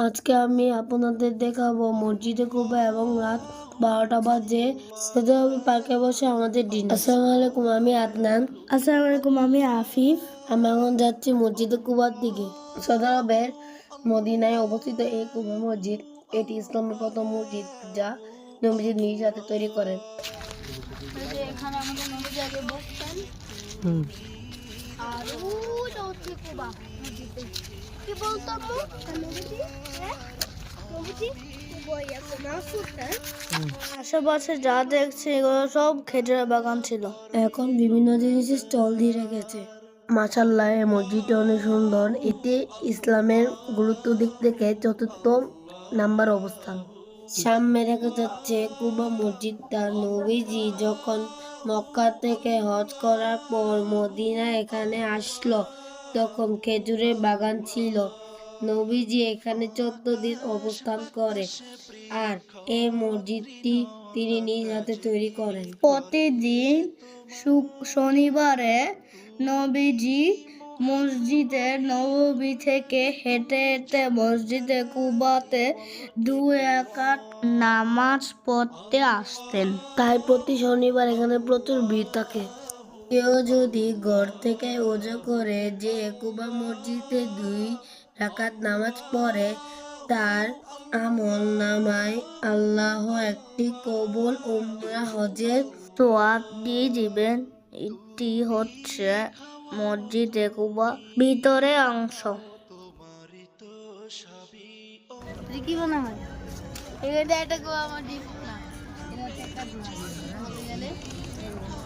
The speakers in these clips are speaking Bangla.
আজকে আমি আপনাদের দেখাবো মসজিদে কুবা এবং রাত 12টা বাজে সৌদি আরব পার্কে বসে আমাদের ডিনার। আসসালামু আলাইকুম, আমি আদনান। আসসালামু আলাইকুম, আমি আফিফ। আমি এখন যাচ্ছি মসজিদে কুবার দিকে। সৌদি আরবের মদিনায় অবস্থিত এই কুবা মসজিদ, এটি ইসলামের প্রথম মসজিদ যা নবীজি নিজ হাতে তৈরি করেন। এখানে আমাদের নবীজি আগে বসতেন। আর ওটা হচ্ছে কুবা মসজিদে। কি বলতো নবীজি? হ্যাঁ নবীজি আশেপাশে যা দেখছে এগুলো সব খেজুরের বাগান ছিল। এখন বিভিন্ন জিনিসের স্টল দিয়ে রেখেছে। মাশাআল্লাহ, এই মসজিদটা অনেক সুন্দর। এটি ইসলামের গুরুত্ব দিক থেকে চতুর্থ নাম্বার অবস্থান। সামনে দেখা যাচ্ছে কুবা মসজিদটা। নবীজি যখন মক্কা থেকে হজ করার পর মদিনা এখানে আসলো তখন খেজুরের বাগান ছিল। নবীজি এখানে 14 দিন অবস্থান করে আর এই মসজিদটি তিনি নিজ হাতে তৈরি করেন। প্রতিদিন শনিবারে নবীজি মসজিদে নববী থেকে হেঁটে হেঁটে মসজিদে কুবাতে 2 রাকাত নামাজ পড়তে আসতেন। তাই প্রতি শনিবার এখানে প্রচুর ভিড় থাকে। কেউ যদি ঘর থেকে ওযু করে যে কুবা মসজিদে 2 রাকাত নামাজ পড়ে, তার আমল নামায় আল্লাহ একটি কবুল উমরা হজের সোয়াব দিয়ে দিবেন। এটি হচ্ছে মসজিদে কুবা ভিতরে অংশ। কি মনে হয় এটা একটা কুবা মসজিদ না, এটা হচ্ছে একটা গ্লাস।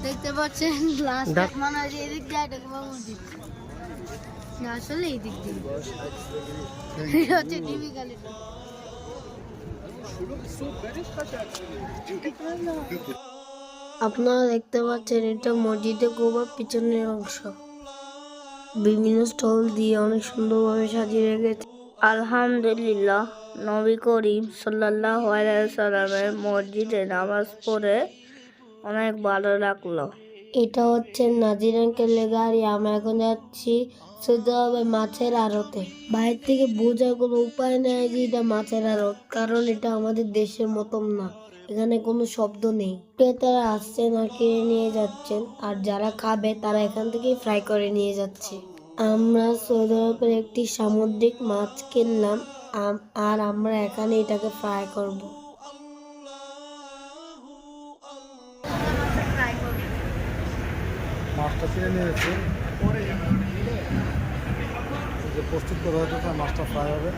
দেখতে পাচ্ছেন গ্লাস মানে হয় এদিক দিয়ে একটা কুবা মসজিদ না, আসলে এই দিক দিয়ে হচ্ছে টিভি গালি। আপনারা দেখতে পাচ্ছেন এটা মসজিদে কুবার পিছনের অংশ। বিভিন্ন স্টল দিয়ে অনেক সুন্দরভাবে সাজিয়ে রেখেছে। আলহামদুলিল্লাহ, নবী করিম সাল্লাল্লাহু আলাইহি সাল্লামের মসজিদে নামাজ পড়ে অনেক ভালো লাগলো। এটা হচ্ছে নাজির আঙ্কেলের গাড়ি। আমরা এখন যাচ্ছি সৌদি আরবের মাছের আড়তে। বাইরে থেকে বোঝার কোনো উপায় নেই যে এটা মাছের আড়ত, কারণ এটা আমাদের দেশের মতন না। এখানে কোনো শব্দ নেই। ক্রেতারা আসছেন আর কিনে নিয়ে যাচ্ছেন, আর যারা খাবে তারা এখান থেকে ফ্রাই করে নিয়ে যাচ্ছে। আমরা সৌদি আরবের একটি সামুদ্রিক মাছ কিনলাম আর আমরা এখানে এটাকে ফ্রাই করব। মাছটা কিনে নিয়েছি, যে প্রস্তুত করা হয়েছে তার মাছটা ফ্রাই হবে।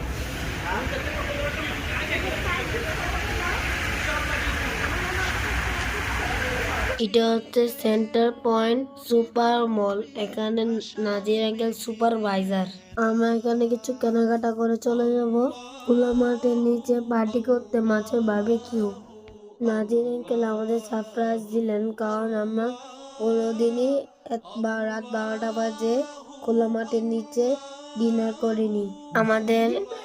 এটা হচ্ছে সেন্টার পয়েন্ট সুপার মল। এখানে নাজির আঙ্কেল সুপারভাইজার। আমরা এখানে কিছু কেনাকাটা করে চলে যাব খোলা মাঠের নিচে পার্টি করতে, মাছের বারবিকিউ। নাজির আঙ্কেল আমাদের সারপ্রাইজ দিলেন, কারণ আমরা কোনোদিনই রাত 12টা বাজে খোলা মাঠের নিচে ডিনার করিনি।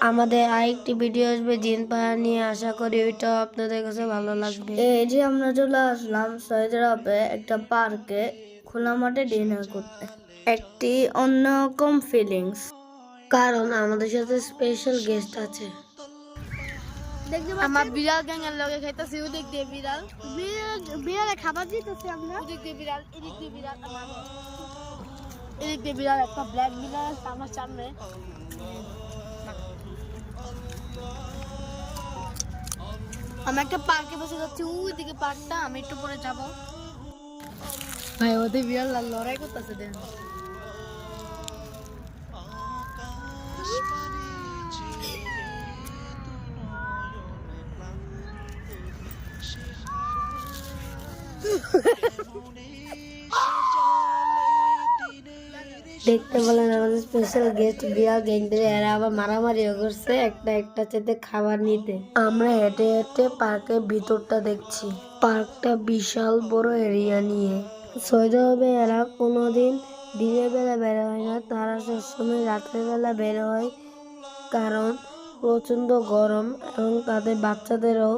আমাদের আরেকটি ভিডিও আসবে জিন পাহাড় নিয়ে, আশা করি ওইটাও আপনাদের কাছে ভালো লাগবে। এই যে আমরা চলে আসলাম সৌদি আরবে একটা পার্কে খোলা মাঠে ডিনার করতে। একটি অন্যরকম ফিলিংস, কারণ আমাদের সাথে স্পেশাল গেস্ট আছে। আমার বিড়াল গ্যাং এর লগে খাইতেছি। ওদিক দিয়ে বিড়াল বিড়ালে খাবার দিতেছি আমরা। ওদিক দিয়ে বিড়াল, এদিক দিয়ে বিড়াল, এদিক দিয়ে বিড়াল, একটা ব্ল্যাক বিড়াল আছে আমার সামনে। আমি একটা পার্কে বসে যাচ্ছি, ওই দিকে পার্কটা, আমি একটু পরে যাব। ভাই ওদের বিড়াল লড়াই করতেছে দেন। দেখতে বলেন আমাদের স্পেশাল গেস্ট বিয়ার গ্যাংদের, এরা আবার মারামারিও করছে একটা চেতে খাবার নিতে। আমরা হেঁটে হেঁটে পার্কের ভিতরটা দেখছি। পার্কটা বিশাল বড় এরিয়া নিয়ে। সৌদি আরবে এরা কোনোদিন দিনের বেলা বের হয় না, তারা সবসময় রাতের বেলা বের হয়, কারণ প্রচন্ড গরম এবং তাদের বাচ্চাদেরও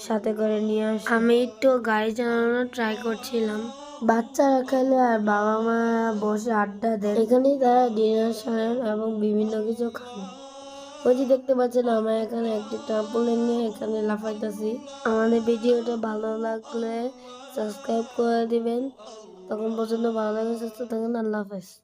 সাথে করে নিয়ে আসে। আমি একটু গাড়ি চালানোর ট্রাই করছিলাম। বাচ্চারা খেলে আর বাবা মা বসে আড্ডা দেন। এখানেই তারা ডিনার সারেন এবং বিভিন্ন কিছু খান। ওই যে দেখতে পাচ্ছেন আমরা এখানে একটি ট্রাম্পোলিন নিয়ে এখানে লাফাইতেছি। আমাদের ভিডিওটা ভালো লাগলে সাবস্ক্রাইব করে দিবেন। তখন পর্যন্ত ভালো লাগে, সুস্থ থাকুন, আল্লাহ হাফেজ।